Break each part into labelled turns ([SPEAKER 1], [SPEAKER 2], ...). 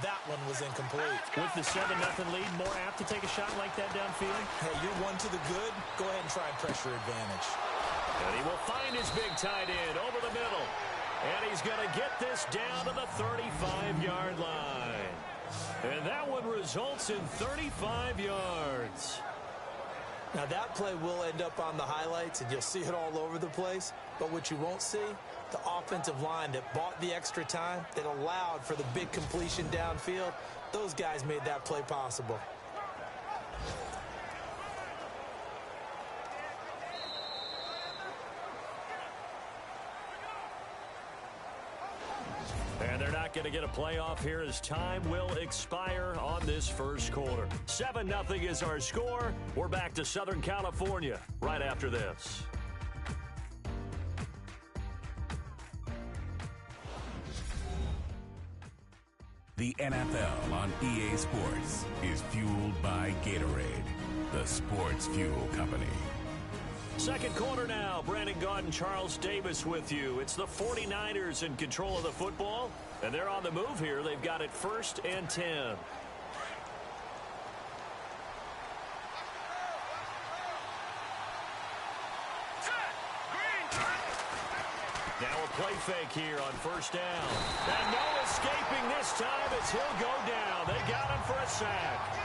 [SPEAKER 1] that one was incomplete.
[SPEAKER 2] With the 7-0 lead, more apt to take a shot like that downfield?
[SPEAKER 1] Hey, you're one to the good. Go ahead and try pressure advantage.
[SPEAKER 2] And he will find his big tight end over the middle. And he's going to get this down to the 35-yard line. And that one results in 35 yards.
[SPEAKER 1] Now, that play will end up on the highlights, and you'll see it all over the place. But what you won't see, the offensive line that bought the extra time, that allowed for the big completion downfield, those guys made that play possible.
[SPEAKER 2] And they're not going to get a playoff here as time will expire on this first quarter. 7-0 is our score. We're back to Southern California right after this.
[SPEAKER 3] The NFL on EA Sports is fueled by Gatorade, the sports fuel company.
[SPEAKER 2] Second quarter now. Brandon Gaudin and Charles Davis with you. It's the 49ers in control of the football, and they're on the move here. They've got it 1st and 10. Now a play fake here on 1st down. And no escaping this time as he'll go down. They got him for a sack.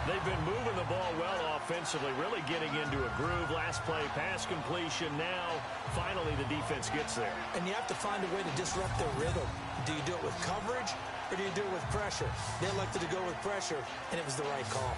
[SPEAKER 2] They've been moving the ball well offensively, really getting into a groove. Last play, pass completion. Now, finally, the defense gets there.
[SPEAKER 1] And you have to find a way to disrupt their rhythm. Do you do it with coverage, or do you do it with pressure? They elected to go with pressure, and it was the right call.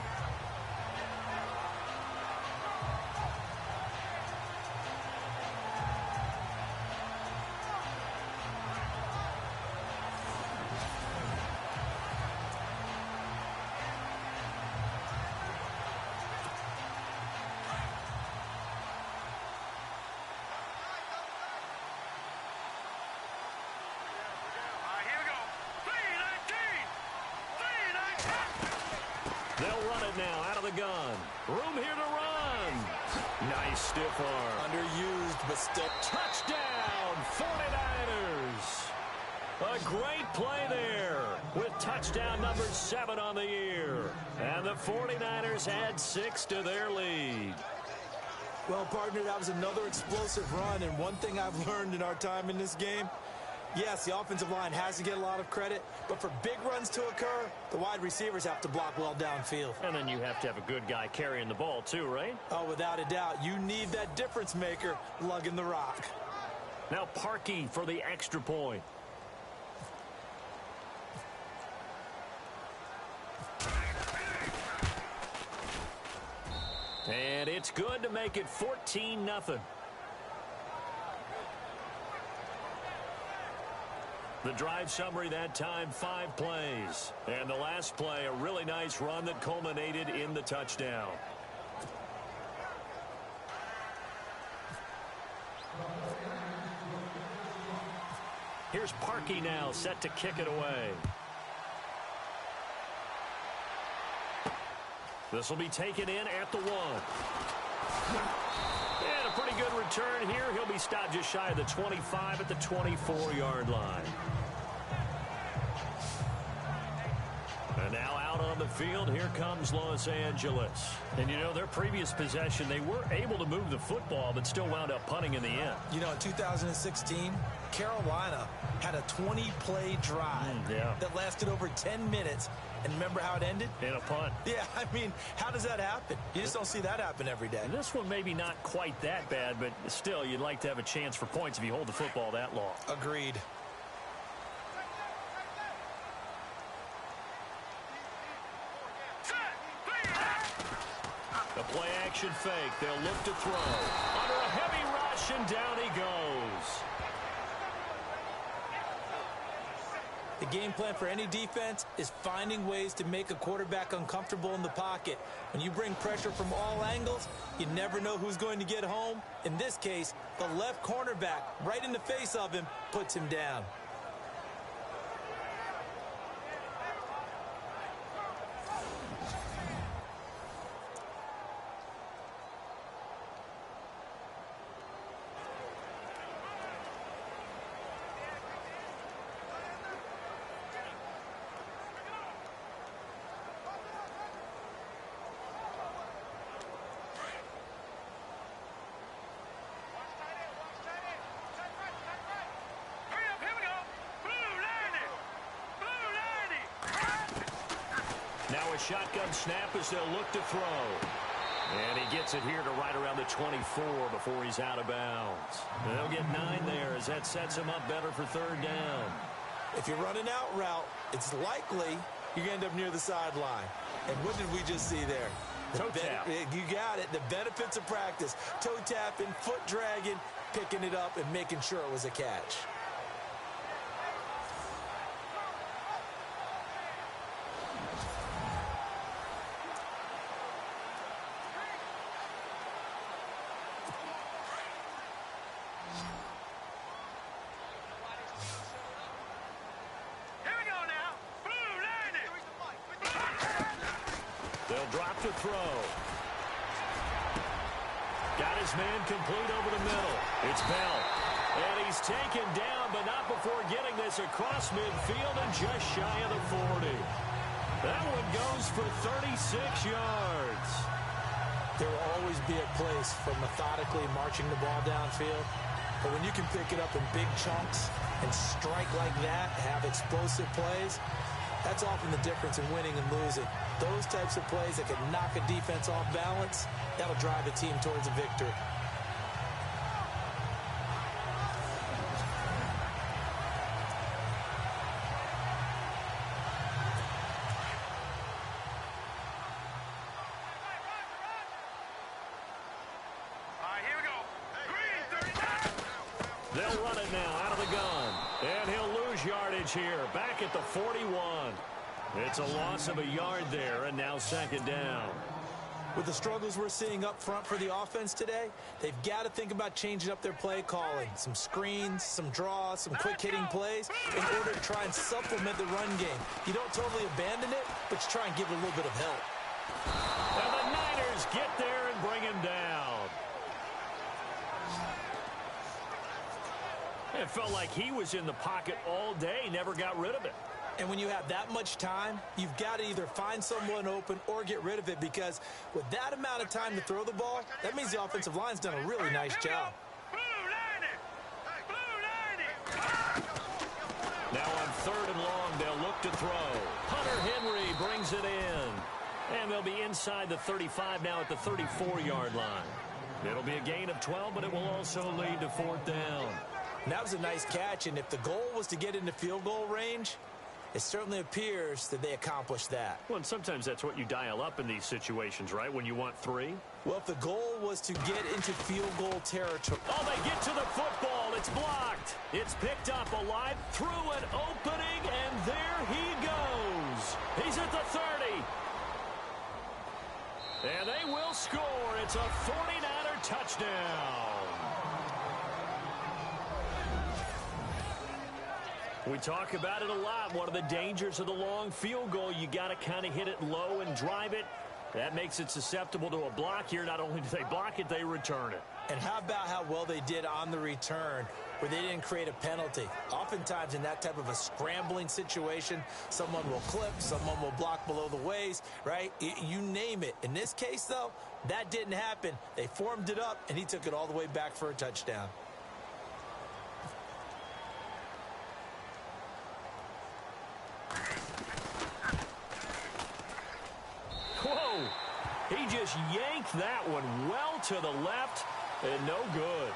[SPEAKER 2] They'll run it now out of the gun. Room here to run. Nice stiff arm.
[SPEAKER 1] Underused, but still.
[SPEAKER 2] Touchdown, 49ers. A great play there with touchdown number 7 on the year. And the 49ers add 6 to their lead.
[SPEAKER 1] Well, partner, that was another explosive run, and one thing I've learned in our time in this game, yes, the offensive line has to get a lot of credit, but for big runs to occur, the wide receivers have to block well downfield.
[SPEAKER 2] And then you have to have a good guy carrying the ball too, right?
[SPEAKER 1] Oh, without a doubt. You need that difference maker lugging the rock.
[SPEAKER 2] Now Parkey for the extra point. And it's good to make it 14-0. The drive summary that time, 5 plays. And the last play, a really nice run that culminated in the touchdown. Here's Parkey now, set to kick it away. This will be taken in at the 1. And a pretty good return here. He'll be stopped just shy of the 25 at the 24-yard line. And now out on the field, here comes Los Angeles. And, you know, their previous possession, they were able to move the football, but still wound up punting in the end.
[SPEAKER 1] You know, in 2016, Carolina had a 20-play drive that lasted over 10 minutes. And remember how it ended?
[SPEAKER 2] In a punt.
[SPEAKER 1] Yeah, I mean, how does that happen? You just don't see that happen every day.
[SPEAKER 2] And this one maybe not quite that bad, but still, you'd like to have a chance for points if you hold the football that long.
[SPEAKER 1] Agreed.
[SPEAKER 2] The play-action fake. They'll look to throw. Under a heavy rush, and down he goes.
[SPEAKER 1] The game plan for any defense is finding ways to make a quarterback uncomfortable in the pocket. When you bring pressure from all angles, you never know who's going to get home. In this case, the left cornerback, right in the face of him, puts him down.
[SPEAKER 2] Now a shotgun snap as they'll look to throw. And he gets it here to right around the 24 before he's out of bounds. They'll get 9 there as that sets him up better for third down.
[SPEAKER 1] If you're running out route, it's likely you're going to end up near the sideline. And what did we just see there?
[SPEAKER 2] Toe tap.
[SPEAKER 1] You got it. The benefits of practice. Toe tapping, foot dragging, picking it up, and making sure it was a catch.
[SPEAKER 2] They'll drop to throw. Got his man complete over the middle. It's Bell. And he's taken down, but not before getting this across midfield and just shy of the 40. That one goes for 36 yards.
[SPEAKER 1] There will always be a place for methodically marching the ball downfield. But when you can pick it up in big chunks and strike like that, have explosive plays, that's often the difference in winning and losing. Those types of plays that can knock a defense off balance, that'll drive a team towards a victory.
[SPEAKER 2] They'll run it now out of the gun. And he'll lose yardage here, back at the 41. It's a loss of a yard there, and now second down.
[SPEAKER 1] With the struggles we're seeing up front for the offense today, they've got to think about changing up their play calling. Some screens, some draws, some quick-hitting plays in order to try and supplement the run game. You don't totally abandon it, but you try and give it a little bit of help.
[SPEAKER 2] And the Niners get there and bring him down. It felt like he was in the pocket all day, never got rid of it.
[SPEAKER 1] And when you have that much time, you've got to either find someone open or get rid of it, because with that amount of time to throw the ball, that means the offensive line's done a really nice job.
[SPEAKER 2] Now on third and long, they'll look to throw. Hunter Henry brings it in. And they'll be inside the 35 now at the 34-yard line. It'll be a gain of 12, but it will also lead to fourth down.
[SPEAKER 1] And that was a nice catch, and if the goal was to get into field goal range, it certainly appears that they accomplished that.
[SPEAKER 2] Well, and sometimes that's what you dial up in these situations, right, when you want 3?
[SPEAKER 1] Well, if the goal was to get into field goal territory.
[SPEAKER 2] Oh, they get to the football. It's blocked. It's picked up alive through an opening, and there he goes. He's at the 30. And they will score. It's a 49er touchdown. We talk about it a lot. One of the dangers of the long field goal, you got to kind of hit it low and drive it. That makes it susceptible to a block here. Not only do they block it, they return it.
[SPEAKER 1] And how about how well they did on the return, where they didn't create a penalty? Oftentimes in that type of a scrambling situation, someone will clip, someone will block below the waist, right? You name it. In this case, though, that didn't happen. They formed it up, and he took it all the way back for a touchdown.
[SPEAKER 2] Whoa! He just yanked that one well to the left and no good.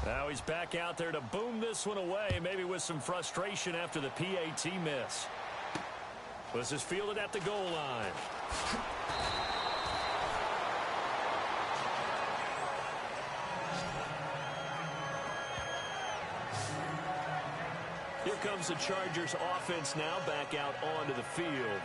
[SPEAKER 2] Now he's back out there to boom this one away, maybe with some frustration after the PAT miss. This is fielded at the goal line. Here comes the Chargers offense now back out onto the field.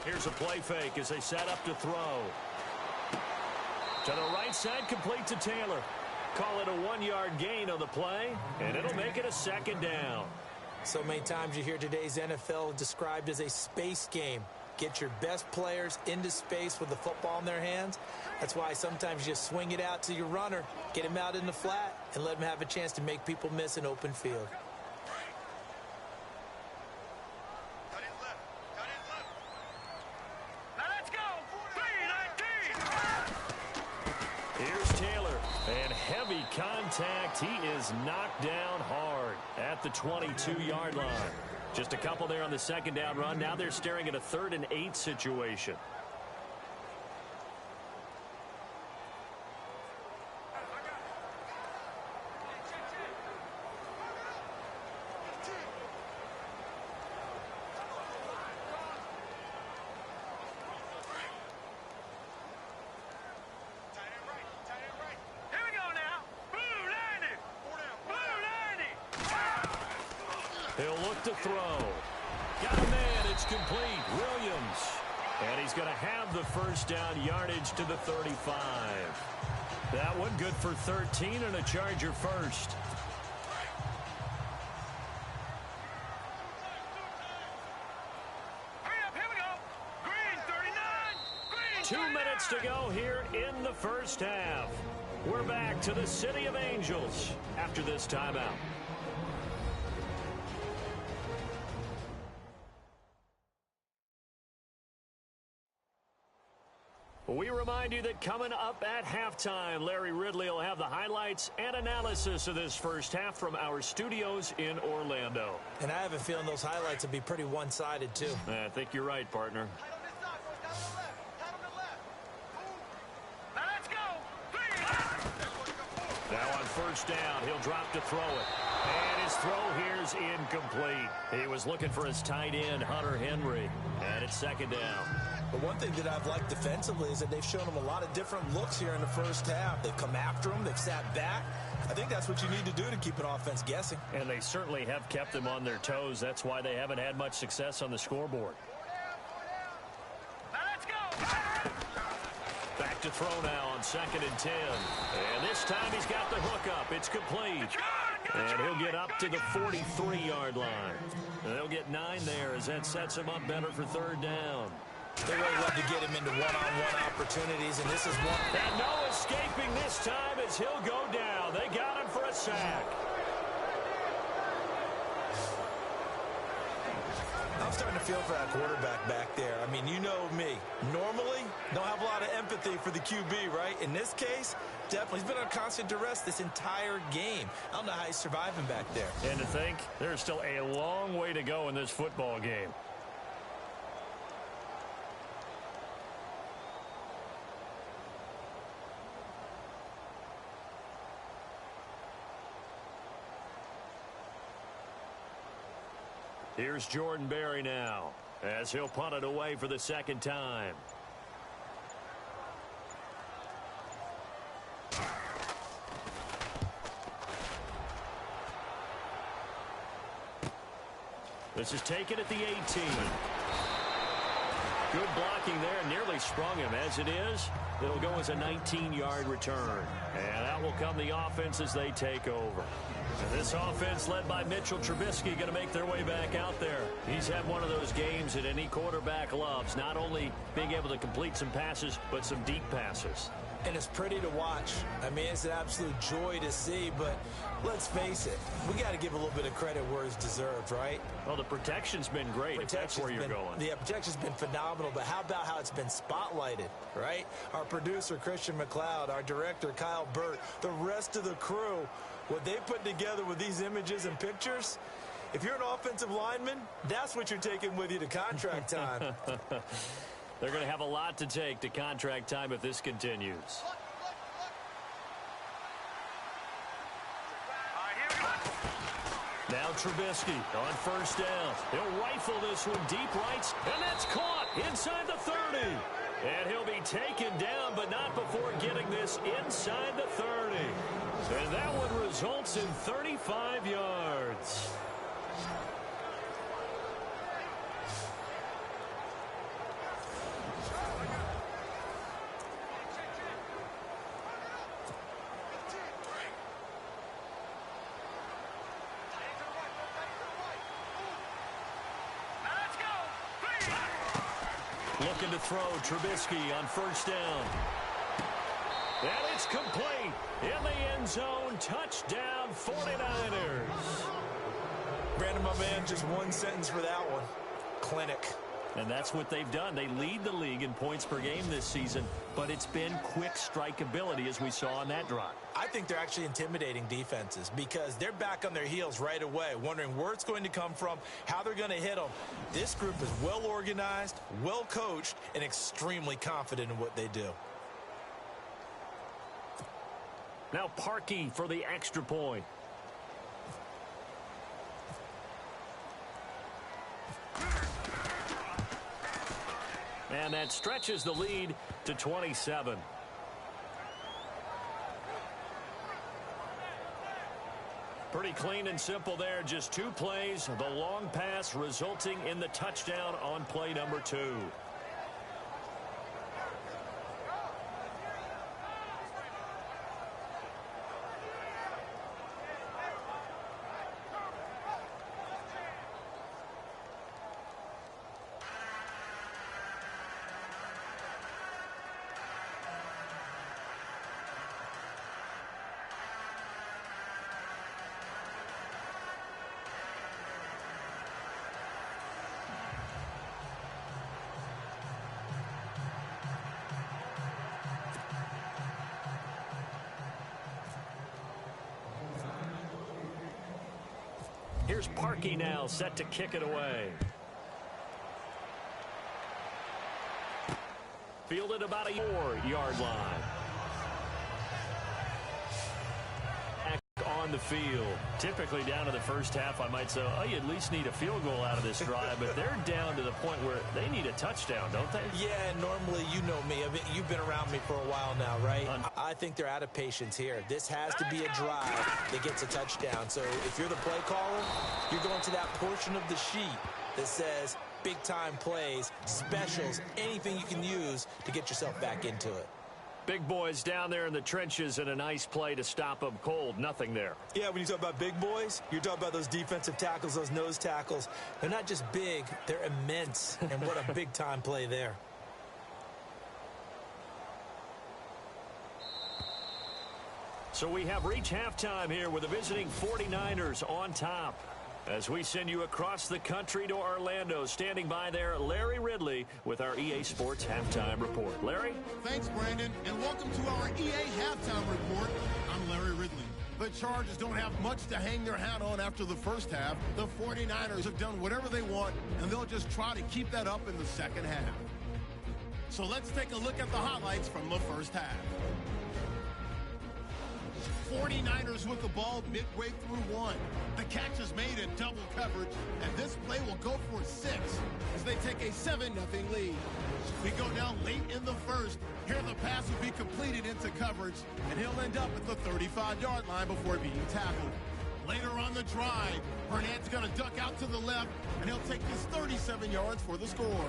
[SPEAKER 2] Here's a play fake as they set up to throw. To the right side, complete to Taylor. Call it a 1-yard gain on the play, and it'll make it a second down.
[SPEAKER 1] So many times you hear today's NFL described as a space game. Get your best players into space with the football in their hands. That's why sometimes you just swing it out to your runner, get him out in the flat, and let him have a chance to make people miss an open field.
[SPEAKER 2] Contact. He is knocked down hard at the 22-yard line. Just a couple there on the second down run. Now they're staring at a 3rd and 8 situation. He'll look to throw. Got a man. It's complete. Williams. And he's going to have the first down, yardage to the 35. That one good for 13 and a Charger first.
[SPEAKER 4] Here we go. Green 39. Green
[SPEAKER 2] 2 minutes to go here in the first half. We're back to the City of Angels after this timeout. We remind you that coming up at halftime, Larry Ridley will have the highlights and analysis of this first half from our studios in Orlando.
[SPEAKER 1] And I have a feeling those highlights will be pretty one-sided, too.
[SPEAKER 2] I think you're right, partner. Now on first down, he'll drop to throw it. And his throw here is incomplete. He was looking for his tight end, Hunter Henry. And it's second down.
[SPEAKER 1] But one thing that I've liked defensively is that they've shown him a lot of different looks here in the first half. They've come after him. They've sat back. I think that's what you need to do to keep an offense guessing.
[SPEAKER 2] And they certainly have kept them on their toes. That's why they haven't had much success on the scoreboard.
[SPEAKER 4] Let's go.
[SPEAKER 2] Back to throw now on 2nd and 10. And this time he's got the hook up. It's complete. And he'll get up to the 43-yard line. And they'll get 9 there as that sets him up better for 3rd down.
[SPEAKER 1] They really love to get him into one-on-one opportunities, and this is one.
[SPEAKER 2] And no escaping this time as he'll go down. They got him for a sack.
[SPEAKER 1] I'm starting to feel for that quarterback back there. I mean, you know me. Normally, don't have a lot of empathy for the QB, right? In this case, definitely. He's been under constant duress this entire game. I don't know how he's surviving back there.
[SPEAKER 2] And to think, there's still a long way to go in this football game. Here's Jordan Berry now as he'll punt it away for the 2nd time. This is taken at the 18. Good blocking there, nearly sprung him. As it is, it'll go as a 19-yard return. And out will come the offense as they take over. And this offense led by Mitchell Trubisky going to make their way back out there. He's had one of those games that any quarterback loves, not only being able to complete some passes, but some deep passes.
[SPEAKER 1] And it's pretty to watch. I mean, it's an absolute joy to see, but let's face it, we got to give a little bit of credit where it's deserved, right?
[SPEAKER 2] Well, the protection's been great, if that's where you're going.
[SPEAKER 1] Yeah, protection's been phenomenal, but how about how it's been spotlighted, right? Our producer, Christian McLeod, our director, Kyle Burt, the rest of the crew, what they put together with these images and pictures, if you're an offensive lineman, that's what you're taking with you to contract time.
[SPEAKER 2] They're going to have a lot to take to contract time if this continues. Now Trubisky on first down. He'll rifle this one deep right, and that's caught inside the 30. And he'll be taken down, but not before getting this inside the 30. And that one results in 35 yards. Looking to throw, Trubisky on first down. And it's complete. In the end zone, touchdown 49ers.
[SPEAKER 1] Brandon, my man, just one sentence for that one. Clinic.
[SPEAKER 2] And that's what they've done. They lead the league in points per game this season, but it's been quick strikeability as we saw on that drive.
[SPEAKER 1] I think they're actually intimidating defenses because they're back on their heels right away, wondering where it's going to come from, how they're going to hit them. This group is well organized, well coached, and extremely confident in what they do.
[SPEAKER 2] Now Parkey for the extra point. And that stretches the lead to 27. Pretty clean and simple there. Just 2 plays. The long pass resulting in the touchdown on play number 2. Here's Parkey now, set to kick it away. Fielded about a 4-yard line. On the field. Typically down to the first half, I might say, oh, you at least need a field goal out of this drive, but they're down to the point where they need a touchdown, don't they?
[SPEAKER 1] Yeah, normally, you know me. I mean, you've been around me for a while now, right? I think they're out of patience here. This has to be a drive that gets a touchdown. So if you're the play caller, you're going to that portion of the sheet that says big-time plays, specials, anything you can use to get yourself back into it.
[SPEAKER 2] Big boys down there in the trenches and a nice play to stop them cold. Nothing there.
[SPEAKER 1] Yeah, when you talk about big boys, you're talking about those defensive tackles, those nose tackles. They're not just big, they're immense. And what a big-time play there.
[SPEAKER 2] So we have reached halftime here with the visiting 49ers on top. As we send you across the country to Orlando, standing by there, Larry Ridley with our EA Sports Halftime Report. Larry?
[SPEAKER 5] Thanks, Brandon, and welcome to our EA Halftime Report. I'm Larry Ridley. The Chargers don't have much to hang their hat on after the first half. The 49ers have done whatever they want, and they'll just try to keep that up in the second half. So let's take a look at the highlights from the first half. 49ers with the ball midway through 1. The catch is made in double coverage, and this play will go for 6 as they take a 7-0 lead. We go down late in the first. Here the pass will be completed into coverage, and he'll end up at the 35-yard line before being tackled. Later on the drive, Burnett's going to duck out to the left, and he'll take this 37 yards for the score.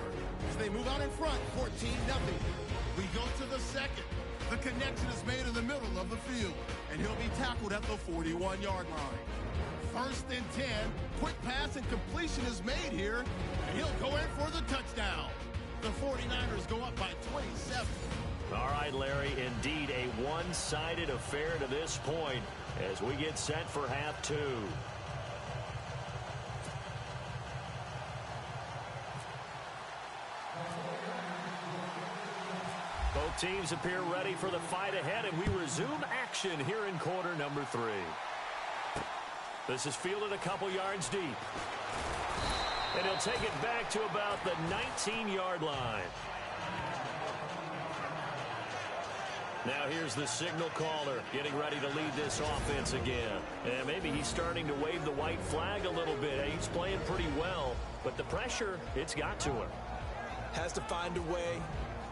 [SPEAKER 5] As they move out in front, 14-0. We go to the second. The connection is made in the middle of the field, and he'll be tackled at the 41-yard line. 1st and 10, quick pass and completion is made here, and he'll go in for the touchdown. The 49ers go up by 27.
[SPEAKER 2] All right, Larry, indeed one-sided affair to this point as we get set for half two. Both teams appear ready for the fight ahead, and we resume action here in quarter number 3. This is fielded a couple yards deep. And he'll take it back to about the 19-yard line. Now here's the signal caller getting ready to lead this offense again. And maybe he's starting to wave the white flag a little bit. He's playing pretty well, but the pressure, it's got to him.
[SPEAKER 1] Has to find a way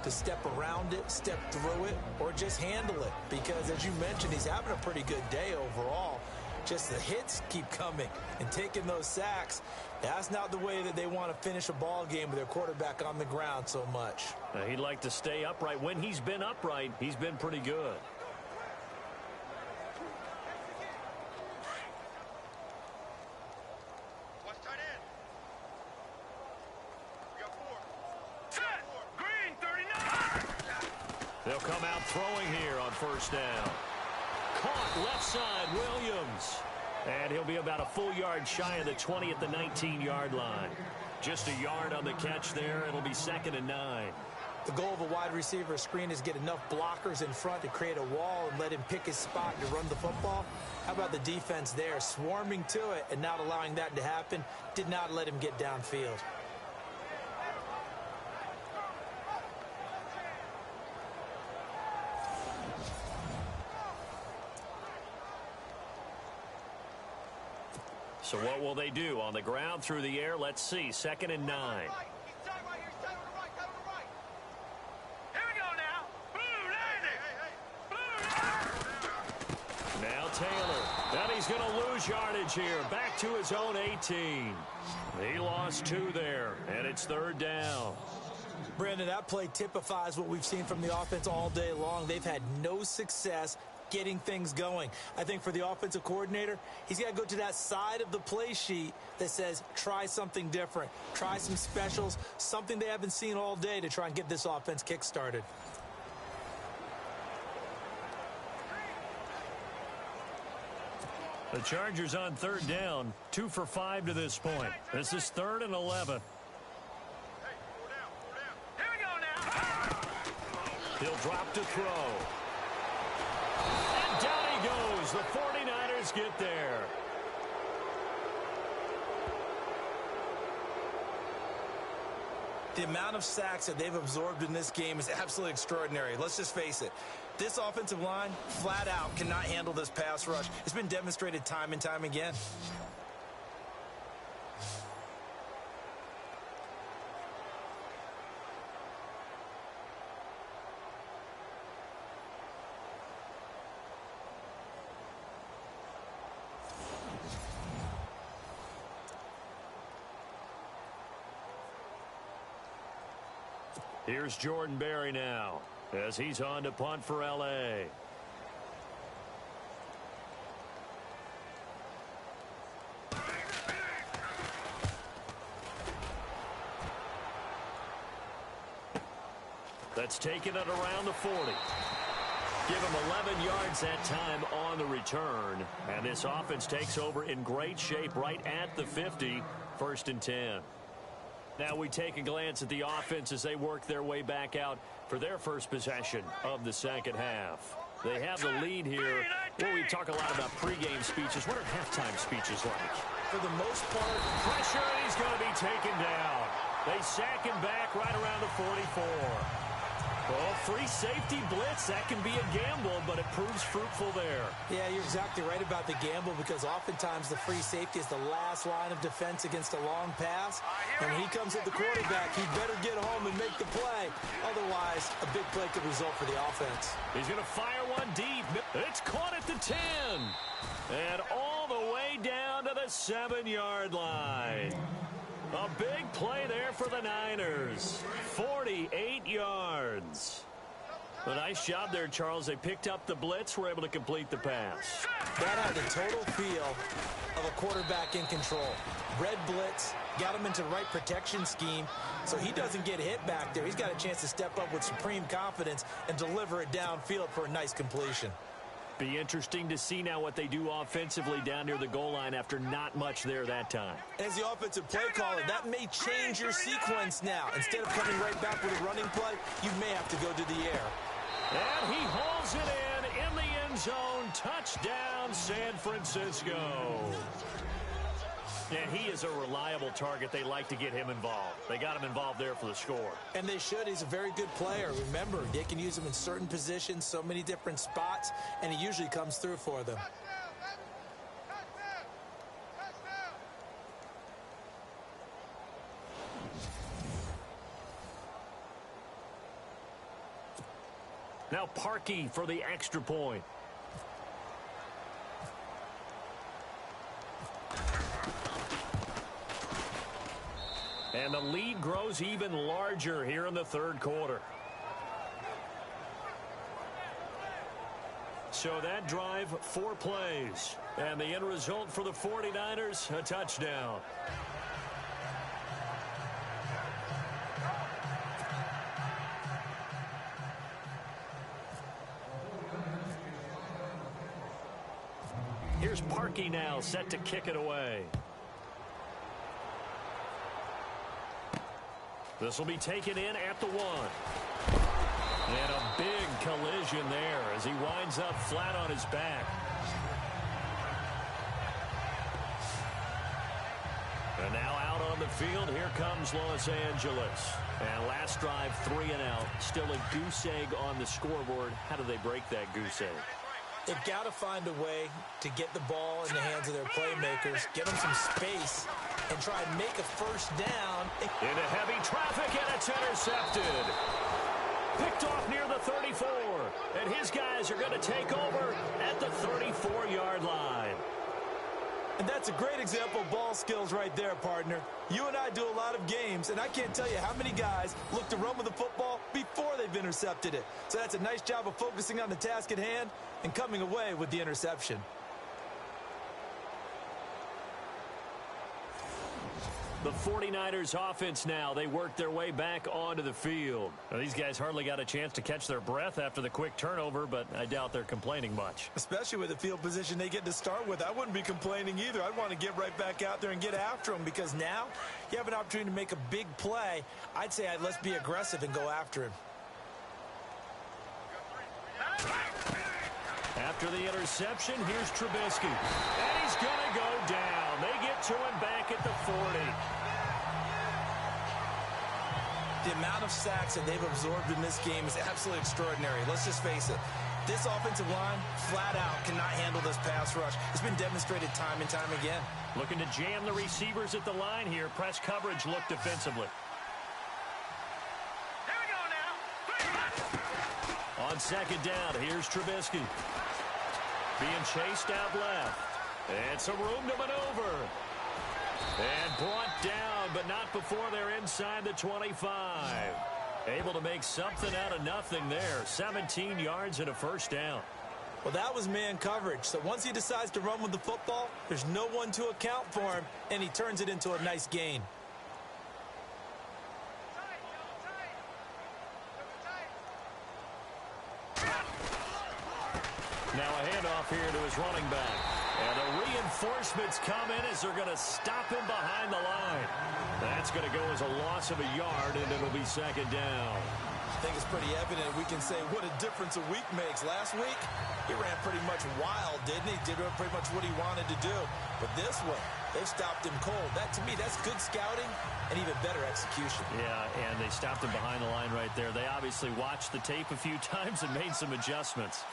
[SPEAKER 1] to step around it, step through it, or just handle it. Because as you mentioned, he's having a pretty good day overall. Just the hits keep coming and taking those sacks. That's not the way that they want to finish a ball game with their quarterback on the ground so much.
[SPEAKER 2] He'd like to stay upright. When he's been upright, he's been pretty good.
[SPEAKER 4] What's tight end? We got 4. Set. Green 39.
[SPEAKER 2] They'll come out throwing here on first down. Caught left side, Williams. And he'll be about a full yard shy of the 20 at the 19-yard line. Just a yard on the catch there. It'll be 2nd and 9.
[SPEAKER 1] The goal of a wide receiver screen is get enough blockers in front to create a wall and let him pick his spot to run the football. How about the defense there, swarming to it and not allowing that to happen? Did not let him get downfield.
[SPEAKER 2] So what will they do? On the ground, through the air, let's see. 2nd and 9. Now Taylor. And he's going to lose yardage here. Back to his own 18. He lost 2 there, and it's 3rd down.
[SPEAKER 1] Brandon, that play typifies what we've seen from the offense all day long. They've had no success getting things going. I think for the offensive coordinator, he's got to go to that side of the play sheet that says try something different, try some specials, something they haven't seen all day to try and get this offense kick-started.
[SPEAKER 2] The Chargers on 3rd down, 2 for 5 to this point. This is 3rd and 11. He'll drop to throw. And down he goes. The 49ers get there.
[SPEAKER 1] The amount of sacks that they've absorbed in this game is absolutely extraordinary. Let's just face it. This offensive line, flat out, cannot handle this pass rush. It's been demonstrated time and time again.
[SPEAKER 2] Here's Jordan Berry now as he's on to punt for L.A. That's taken it around the 40. Give him 11 yards that time on the return. And this offense takes over in great shape right at the 50. 1st and 10. Now we take a glance at the offense as they work their way back out for their first possession of the 2nd half. They have the lead here. Well, we talk a lot about pregame speeches. What are halftime speeches like?
[SPEAKER 1] For the most part,
[SPEAKER 2] Pressure, and he's going to be taken down. They sack him back right around the 44. Well, free safety blitz, that can be a gamble, but it proves fruitful there.
[SPEAKER 1] yeah, you're exactly right about the gamble because oftentimes the free safety is the last line of defense against a long pass. And when he comes at the quarterback, he better get home and make the play. Otherwise, a big play could result for the offense.
[SPEAKER 2] He's going to fire one deep. It's caught at the 10. And all the way down to the 7-yard line. A big play there for the Niners. 48 yards. A nice job there, Charles. They picked up the blitz, were able to complete the pass.
[SPEAKER 1] That had the total feel of a quarterback in control. Red blitz, got him into the right protection scheme, so he doesn't get hit back there. He's got a chance to step up with supreme confidence and deliver it downfield for a nice completion.
[SPEAKER 2] Be interesting to see now what they do offensively down near the goal line after not much there that time.
[SPEAKER 1] As the offensive play caller, that may change your sequence now. Instead of coming right back with a running play, you may have to go to the air.
[SPEAKER 2] And he hauls it in the end zone. Touchdown, San Francisco. And he is a reliable target. They like to get him involved. They got him involved there for the score.
[SPEAKER 1] And they should. He's a very good player. Remember, they can use him in certain positions, so many different spots, and he usually comes through for them.
[SPEAKER 2] Now Parkey for the extra point. And the lead grows even larger here in the third quarter. So that drive, 4 plays. And the end result for the 49ers, a touchdown. Here's Parkey now, set to kick it away. This will be taken in at the 1. And a big collision there as he winds up flat on his back. And now out on the field, here comes Los Angeles. And last drive, 3 and out. Still a goose egg on the scoreboard. How do they break that goose egg?
[SPEAKER 1] They've got to find a way to get the ball in the hands of their playmakers, get them some space, and try and make a first down.
[SPEAKER 2] Into heavy traffic, and it's intercepted. Picked off near the 34. And his guys are going to take over at the 34-yard line.
[SPEAKER 1] And that's a great example of ball skills right there, partner. You and I do a lot of games, and I can't tell you how many guys look to run with the football before they've intercepted it. So that's a nice job of focusing on the task at hand and coming away with the interception.
[SPEAKER 2] The 49ers offense now, they work their way back onto the field. Now, these guys hardly got a chance to catch their breath after the quick turnover, but I doubt they're complaining much.
[SPEAKER 1] Especially with the field position they get to start with. I wouldn't be complaining either. I'd want to get right back out there and get after them because now you have an opportunity to make a big play. I'd say let's be aggressive and go after him.
[SPEAKER 2] After the interception, here's Trubisky. And he's going to go down. They get to him back at the 40.
[SPEAKER 1] The amount of sacks that they've absorbed in this game is absolutely extraordinary. Let's just face it. This offensive line, flat out, cannot handle this pass rush. It's been demonstrated time and time again.
[SPEAKER 2] Looking to jam the receivers at the line here. Press coverage look defensively.
[SPEAKER 4] Here we go now.
[SPEAKER 2] On second down, here's Trubisky. Being chased out left. And some room to maneuver. And brought down, but not before they're inside the 25. Able to make something out of nothing there. 17 yards and a first down.
[SPEAKER 1] Well, that was man coverage. So once he decides to run with the football, there's no one to account for him, and he turns it into a nice gain.
[SPEAKER 2] Now a handoff here to his running back. And the reinforcements come in as they're going to stop him behind the line. That's going to go as a loss of a yard, and it'll be second down.
[SPEAKER 1] I think it's pretty evident we can say what a difference a week makes. Last week, he ran pretty much wild, didn't he? Did pretty much what he wanted to do. But this one, they've stopped him cold. That, to me, that's good scouting and even better execution.
[SPEAKER 2] Yeah, and they stopped him behind the line right there. They obviously watched the tape a few times and made some adjustments.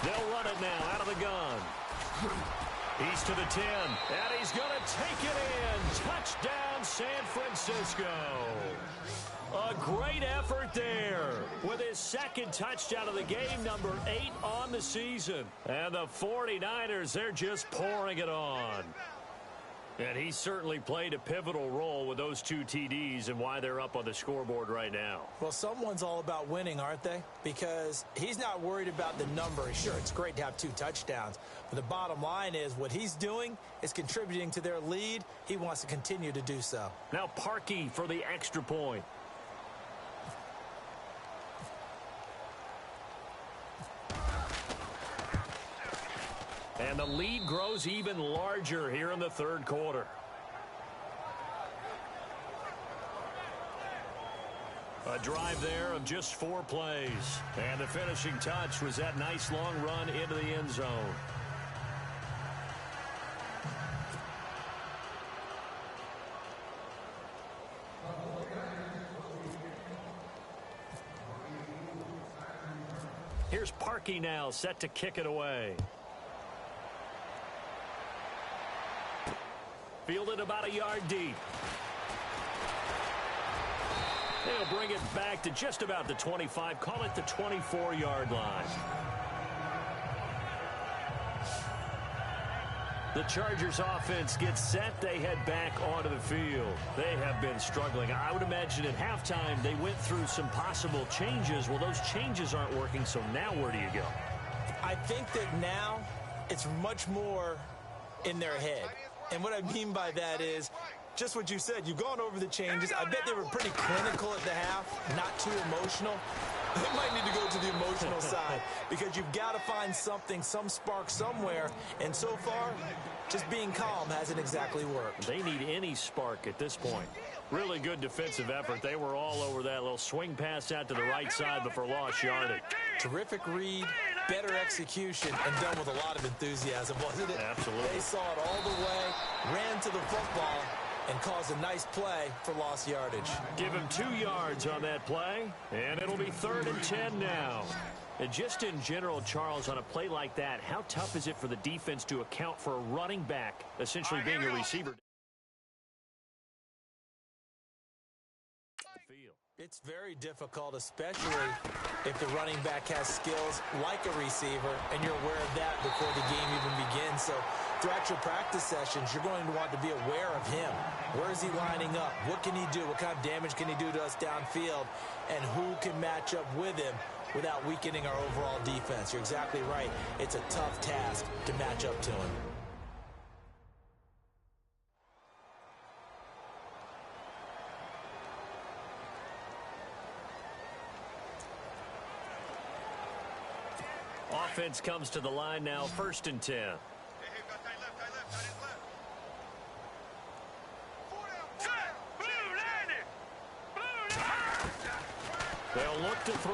[SPEAKER 2] They'll run it now out of the gun. He's to the 10, and he's going to take it in. Touchdown, San Francisco. A great effort there with his second touchdown of the game, number 8 on the season. And the 49ers, they're just pouring it on. And he certainly played a pivotal role with those 2 TDs and why they're up on the scoreboard right now.
[SPEAKER 1] Well, someone's all about winning, aren't they? Because he's not worried about the number. Sure, it's great to have 2 touchdowns. But the bottom line is what he's doing is contributing to their lead. He wants to continue to do so.
[SPEAKER 2] Now Parkey for the extra point. And the lead grows even larger here in the third quarter. A drive there of just 4 plays. And the finishing touch was that nice long run into the end zone. Here's Parkey now set to kick it away. Fielded about a yard deep. They'll bring it back to just about the 25. Call it the 24-yard line. The Chargers offense gets set. They head back onto the field. They have been struggling. I would imagine at halftime they went through some possible changes. Well, those changes aren't working, so now where do you go?
[SPEAKER 1] I think that now it's much more in their head. And what I mean by that is just what you said. You've gone over the changes. I bet they were pretty clinical at the half, not too emotional. They might need to go to the emotional side because you've got to find something, some spark somewhere. And so far, just being calm hasn't exactly worked.
[SPEAKER 2] They need any spark at this point. Really good defensive effort. They were all over that little swing pass out to the right side before lost yardage.
[SPEAKER 1] Terrific read, better execution, and done with a lot of enthusiasm, wasn't it?
[SPEAKER 2] Absolutely.
[SPEAKER 1] They saw it all the way, ran to the football, and caused a nice play for lost yardage.
[SPEAKER 2] Give him 2 yards on that play, and it'll be 3rd and 10 now. And just in general, Charles, on a play like that, how tough is it for the defense to account for a running back essentially being a receiver?
[SPEAKER 1] It's very difficult, especially if the running back has skills like a receiver, and you're aware of that before the game even begins. So throughout your practice sessions, you're going to want to be aware of him. Where is he lining up? What can he do? What kind of damage can he do to us downfield? And who can match up with him without weakening our overall defense? You're exactly right. It's a tough task to match up to him.
[SPEAKER 2] Offense comes to the line now, 1st and 10. They'll look to throw.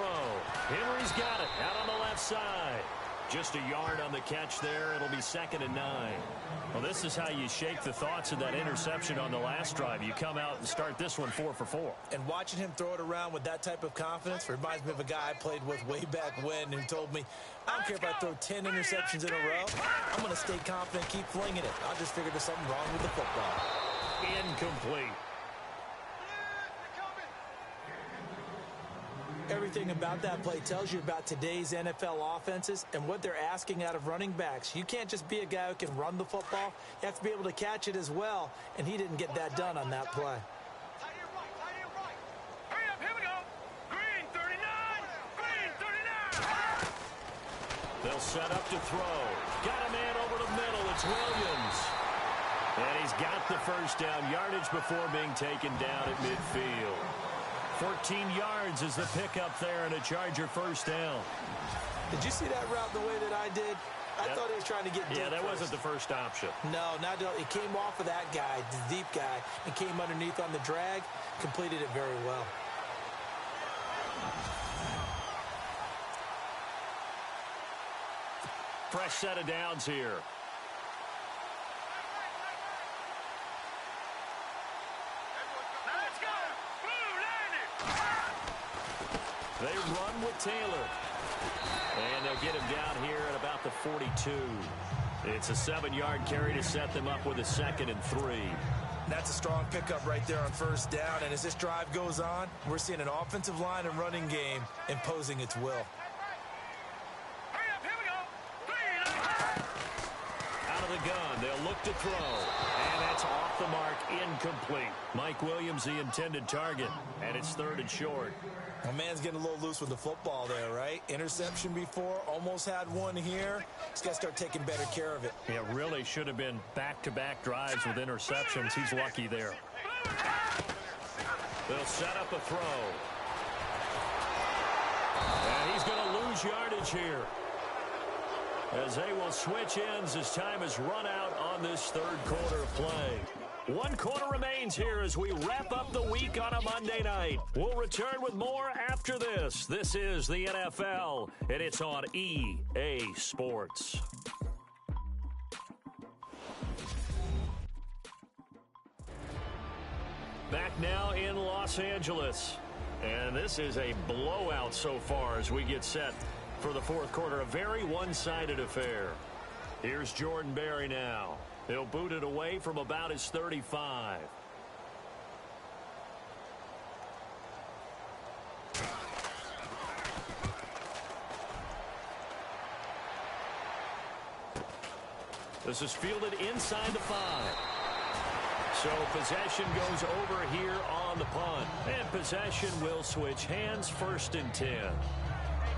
[SPEAKER 2] Henry's got it out on the left side. Just a yard on the catch there. It'll be 2nd and 9. Well, this is how you shake the thoughts of that interception on the last drive. You come out and start this one 4 for 4.
[SPEAKER 1] And watching him throw it around with that type of confidence reminds me of a guy I played with way back when who told me, I don't care if I throw 10 interceptions in a row. I'm going to stay confident, keep flinging it. I'll just figure there's something wrong with the football.
[SPEAKER 2] Incomplete.
[SPEAKER 1] Everything about that play tells you about today's NFL offenses and what they're asking out of running backs. You can't just be a guy who can run the football. You have to be able to catch it as well, and he didn't get that done on that play.
[SPEAKER 4] Hurry up, here we go. Green 39, green 39.
[SPEAKER 2] They'll set up to throw. Got a man over the middle. It's Williams. And he's got the first down. Yardage before being taken down at midfield. 14 yards is the pickup there and a Charger first down.
[SPEAKER 1] Did you see that route the way that I did? I thought he was trying to get deep.
[SPEAKER 2] Yeah, that wasn't the first option.
[SPEAKER 1] No, not at all. It came off of that guy, the deep guy, and came underneath on the drag. Completed it very well.
[SPEAKER 2] Fresh set of downs here. They run with Taylor. And they'll get him down here at about the 42. It's a 7-yard carry to set them up with a 2nd and 3.
[SPEAKER 1] That's a strong pickup right there on first down. And as this drive goes on, we're seeing an offensive line and running game imposing its will.
[SPEAKER 4] Hurry up, here we go.
[SPEAKER 2] Out of of the gun. They'll look to throw. And that's off the mark, incomplete. Mike Williams, the intended target. And it's 3rd and short.
[SPEAKER 1] My man's getting a little loose with the football there, right? Interception before, almost had one here. He's got to start taking better care of it.
[SPEAKER 2] Yeah, really should have been back-to-back drives with interceptions. He's lucky there. They'll set up a throw. And he's going to lose yardage here, as they will switch ends as time has run out on this 3rd quarter of play. 1 quarter remains here as we wrap up the week on a Monday night. We'll return with more after this. This is the NFL, and it's on EA Sports. Back now in Los Angeles. And this is a blowout so far as we get set for the 4th quarter. A very one-sided affair. Here's Jordan Berry now. He'll boot it away from about his 35. This is fielded inside the 5. So possession goes over here on the punt. And possession will switch hands, 1st and 10.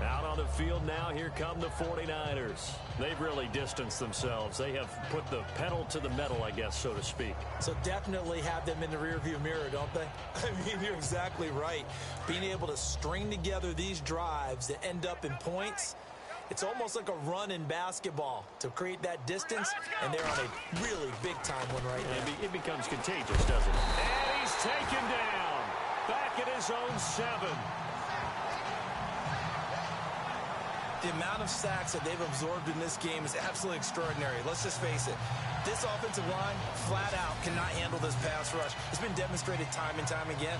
[SPEAKER 2] Out on the field now, here come the 49ers. They've really distanced themselves. They have put the pedal to the metal, I guess, so to speak.
[SPEAKER 1] So definitely have them in the rearview mirror, don't they? I mean, you're exactly right. Being able to string together these drives that end up in points, it's almost like a run in basketball to create that distance, and they're on a really big-time one right now.
[SPEAKER 2] It becomes contagious, doesn't it? And he's taken down. Back at his own 7.
[SPEAKER 1] The amount of sacks that they've absorbed in this game is absolutely extraordinary. Let's just face it. This offensive line, flat out, cannot handle this pass rush. It's been demonstrated time and time again.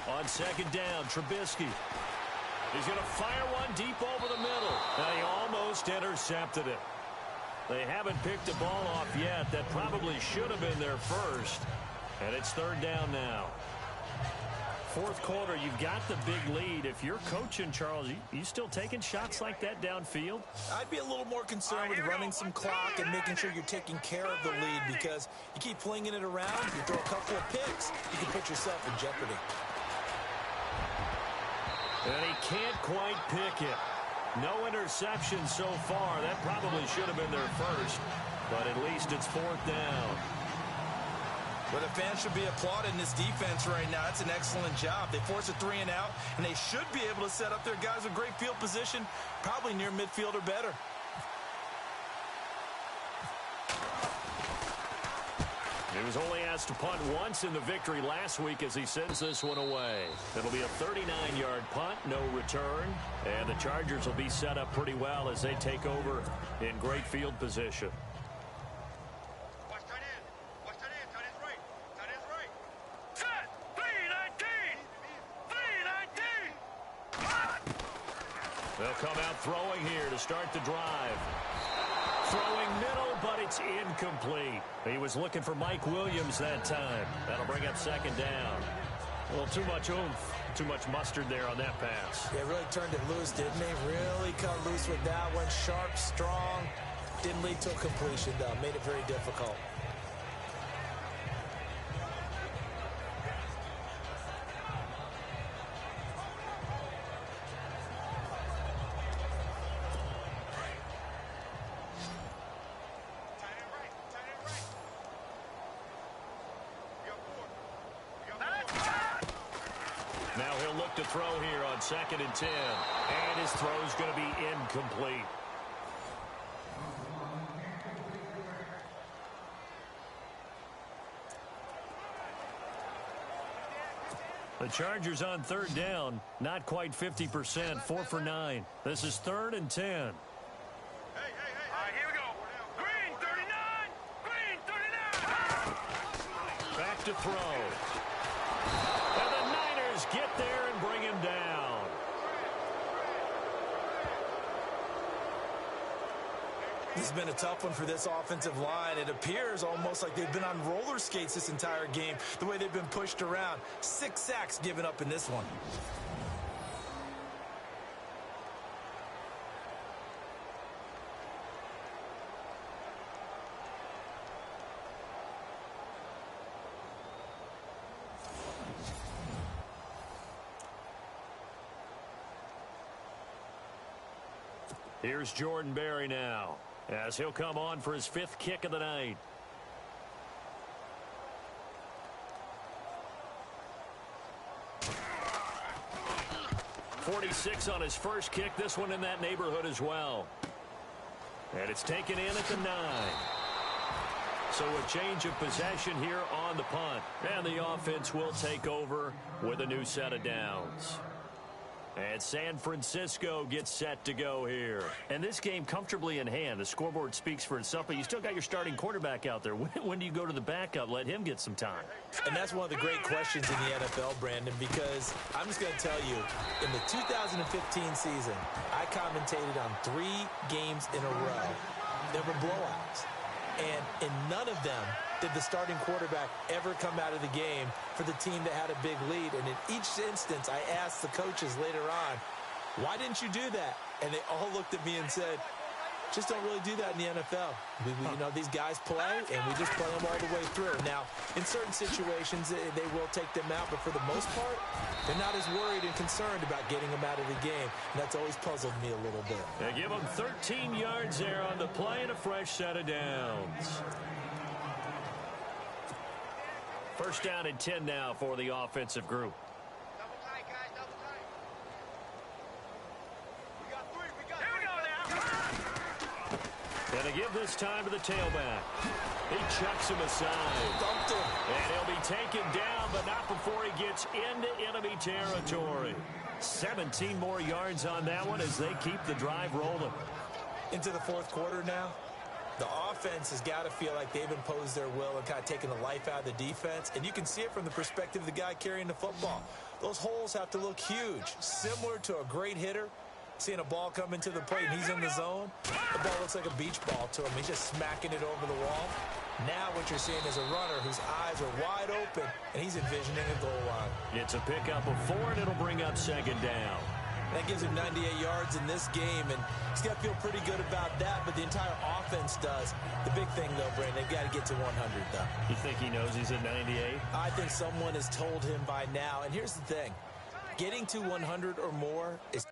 [SPEAKER 2] On 2nd down, Trubisky. He's going to fire one deep over the middle. And he almost intercepted it. They haven't picked the ball off yet. That probably should have been their first. And it's 3rd down now. 4th quarter, you've got the big lead. If you're coaching, Charles, you still taking shots like that downfield?
[SPEAKER 1] I'd be a little more concerned with running some clock and making sure you're taking care of the lead, because you keep flinging it around, you throw a couple of picks, you can put yourself in jeopardy.
[SPEAKER 2] And he can't quite pick it. No interception so far. That probably should have been their first, but at least it's 4th down.
[SPEAKER 1] Well, the fans should be applauding this defense right now. It's an excellent job. They force a 3 and out, and they should be able to set up their guys with great field position, probably near midfield or better.
[SPEAKER 2] He was only asked to punt once in the victory last week as he sends this one away. It'll be a 39-yard punt, no return. And the Chargers will be set up pretty well as they take over in great field position.
[SPEAKER 4] Watch tight end. Watch tight end. Tight end's right. Tight end's right. Set. 3-19. 3-19.
[SPEAKER 2] They'll come out throwing here to start the drive. Throwing middle, but it's incomplete. He was looking for Mike Williams that time. That'll bring up 2nd down. A little too much oomph, too much mustard there on that pass.
[SPEAKER 1] They really turned it loose, didn't they? Really cut loose with that one. Sharp, strong. Didn't lead to a completion, though. Made it very difficult.
[SPEAKER 2] Now he'll look to throw here on 2nd and 10. And his throw's going to be incomplete. The Chargers on 3rd down, not quite 50%, 4 for 9. This is 3rd and 10.
[SPEAKER 4] All right, here we go. Green 39. Green 39.
[SPEAKER 2] Back to throw. And the Niners get there and bring him down.
[SPEAKER 1] It's been a tough one for this offensive line. It appears almost like they've been on roller skates this entire game, the way they've been pushed around. 6 sacks given up in this one.
[SPEAKER 2] Here's Jordan Berry now, as he'll come on for his 5th kick of the night. .46 on his first kick, this one in that neighborhood as well. And it's taken in at the 9. So a change of possession here on the punt. And the offense will take over with a new set of downs. And San Francisco gets set to go here. And this game comfortably in hand. The scoreboard speaks for itself, but you still got your starting quarterback out there. When do you go to the backup? Let him get some time.
[SPEAKER 1] And that's one of the great questions in the NFL, Brandon, because I'm just going to tell you, in the 2015 season, I commentated on 3 games in a row. There were blowouts. And in none of them did the starting quarterback ever come out of the game for the team that had a big lead. And in each instance, I asked the coaches later on, why didn't you do that? And they all looked at me and said, just don't really do that in the NFL. You know, these guys play, and we just play them all the way through. Now, in certain situations, they will take them out, but for the most part, they're not as worried and concerned about getting them out of the game. And that's always puzzled me a little bit.
[SPEAKER 2] They give them 13 yards there on the play and a fresh set of downs. First down and 10 now for the offensive group.
[SPEAKER 4] Double tight, guys, double tight. We got 3, we got 3. Here we go now.
[SPEAKER 2] And they give this time to the tailback. He chucks him aside.
[SPEAKER 1] Dumped him.
[SPEAKER 2] And he'll be taken down, but not before he gets into enemy territory. 17 more yards on that one as they keep the drive rolling.
[SPEAKER 1] Into the 4th quarter now. The offense has got to feel like they've imposed their will and kind of taken the life out of the defense. And you can see it from the perspective of the guy carrying the football. Those holes have to look huge, similar to a great hitter. Seeing a ball come into the plate and he's in the zone, the ball looks like a beach ball to him. He's just smacking it over the wall. Now what you're seeing is a runner whose eyes are wide open, and he's envisioning a goal line.
[SPEAKER 2] It's a pickup of 4, and it'll bring up 2nd down.
[SPEAKER 1] That gives him 98 yards in this game, and he's got to feel pretty good about that, but the entire offense does. The big thing, though, Brandon, they've got to get to 100, though.
[SPEAKER 2] You think he knows he's at 98?
[SPEAKER 1] I think someone has told him by now, and here's the thing. Getting to 100 or more is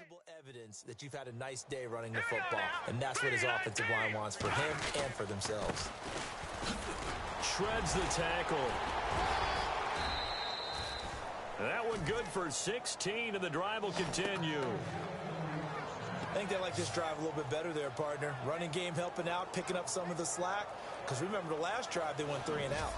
[SPEAKER 1] tangible evidence that you've had a nice day running the football, and that's what his offensive line wants for him and for themselves.
[SPEAKER 2] Shreds the tackle. That one good for 16, and the drive will continue.
[SPEAKER 1] I think they like this drive a little bit better there, partner. Running game helping out, picking up some of the slack. Because remember the last drive, they went 3 and out.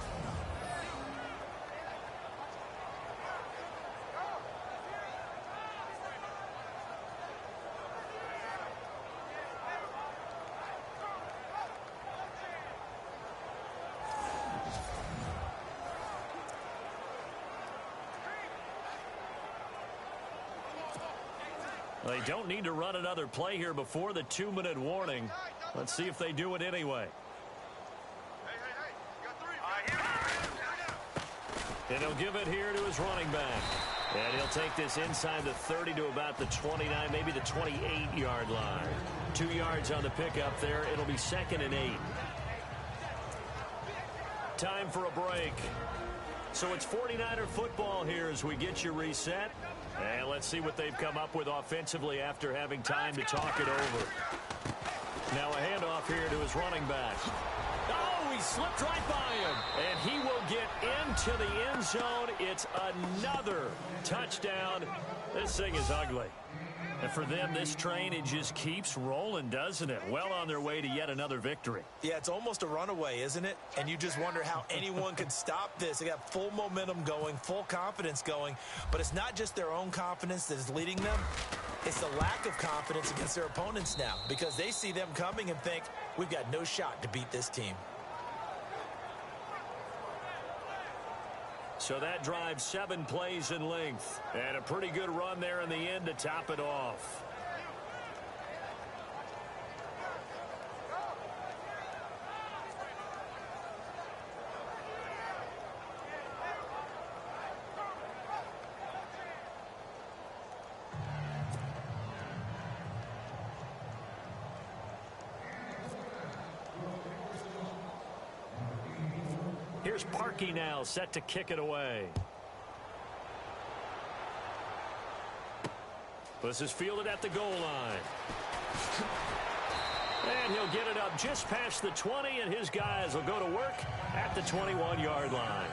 [SPEAKER 2] They don't need to run another play here before the 2-minute warning. Let's see if they do it anyway. And he'll give it here to his running back. And he'll take this inside the 30 to about the 29, maybe the 28-yard line. 2 yards on the pickup there. It'll be 2nd and 8. Time for a break. So it's 49er football here as we get you reset. And let's see what they've come up with offensively after having time to talk it over. Now a handoff here to his running back. Oh, he slipped right by him. And he will get into the end zone. It's another touchdown. This thing is ugly. And for them, this train, it just keeps rolling, doesn't it? Well on their way to yet another victory.
[SPEAKER 1] Yeah, it's almost a runaway, isn't it? And you just wonder how anyone could stop this. They got full momentum going, full confidence going. But it's not just their own confidence that is leading them. It's the lack of confidence against their opponents now because they see them coming and think, we've got no shot to beat this team.
[SPEAKER 2] So that drives 7 plays in length. And a pretty good run there in the end to top it off. Here's Parkey now, set to kick it away. This is fielded at the goal line. And he'll get it up just past the 20, and his guys will go to work at the 21-yard line.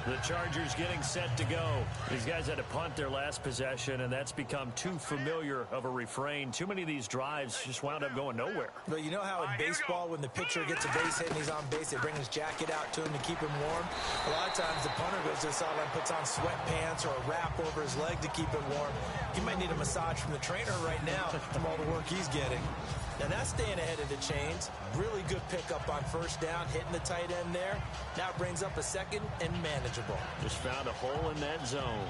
[SPEAKER 2] The Chargers getting set to go. These guys had to punt their last possession, and that's become too familiar of a refrain. Too many of these drives just wound up going nowhere.
[SPEAKER 1] But you know how in baseball, when the pitcher gets a base hit and he's on base, they bring his jacket out to him to keep him warm? A lot of times the punter goes to the sideline, puts on sweatpants or a wrap over his leg to keep him warm. He might need a massage from the trainer right now from all the work he's getting. Now that's staying ahead of the chains. Really good pickup on first down, hitting the tight end there. Now it brings up a 2nd and manageable.
[SPEAKER 2] Just found a hole in that zone.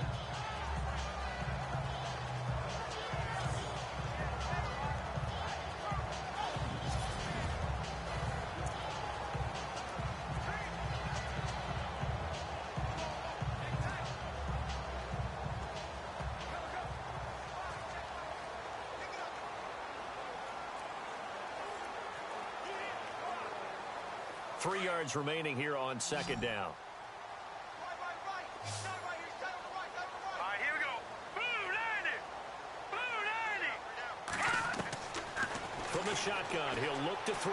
[SPEAKER 2] Three yards remaining here on 2nd down. From the shotgun, he'll look to throw.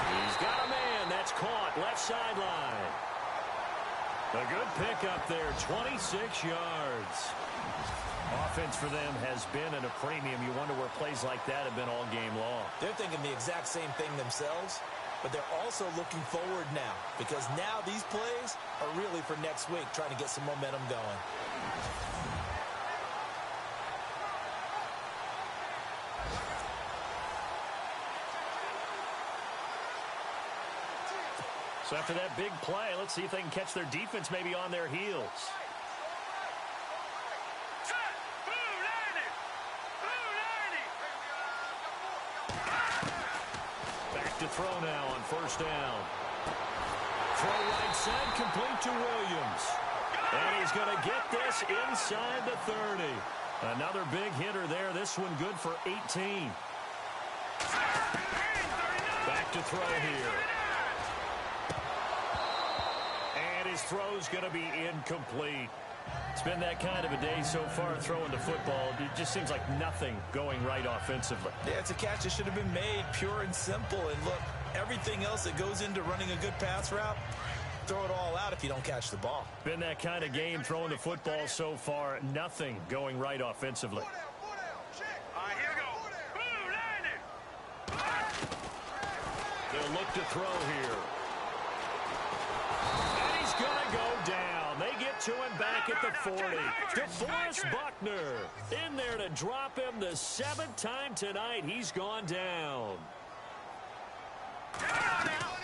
[SPEAKER 2] He's got a man. That's caught. Left sideline. A good pickup there. 26 yards. Offense for them has been at a premium. You wonder where plays like that have been all game long.
[SPEAKER 1] They're thinking the exact same thing themselves, but they're also looking forward now because now these plays are really for next week, trying to get some momentum going.
[SPEAKER 2] So after that big play, let's see if they can catch their defense maybe on their heels. Back to throw now on first down. Throw right side, complete to Williams. And he's going to get this inside the 30. Another big hitter there. This one good for 18. Back to throw here. his throw's going to be incomplete. It's been that kind of a day so far throwing the football. It just seems like nothing going right offensively.
[SPEAKER 1] Yeah, it's a catch that should have been made, pure and simple. And look, everything else that goes into running a good pass route, throw it all out if you don't catch the ball.
[SPEAKER 2] Been that kind of game throwing the football so far. Nothing going right offensively.
[SPEAKER 4] All right, here we go.
[SPEAKER 2] They'll look to throw here. And he's going to go down. They get to him back at the 40. DeForest Buckner in there to drop him the 7th time tonight. He's gone down.
[SPEAKER 4] Now.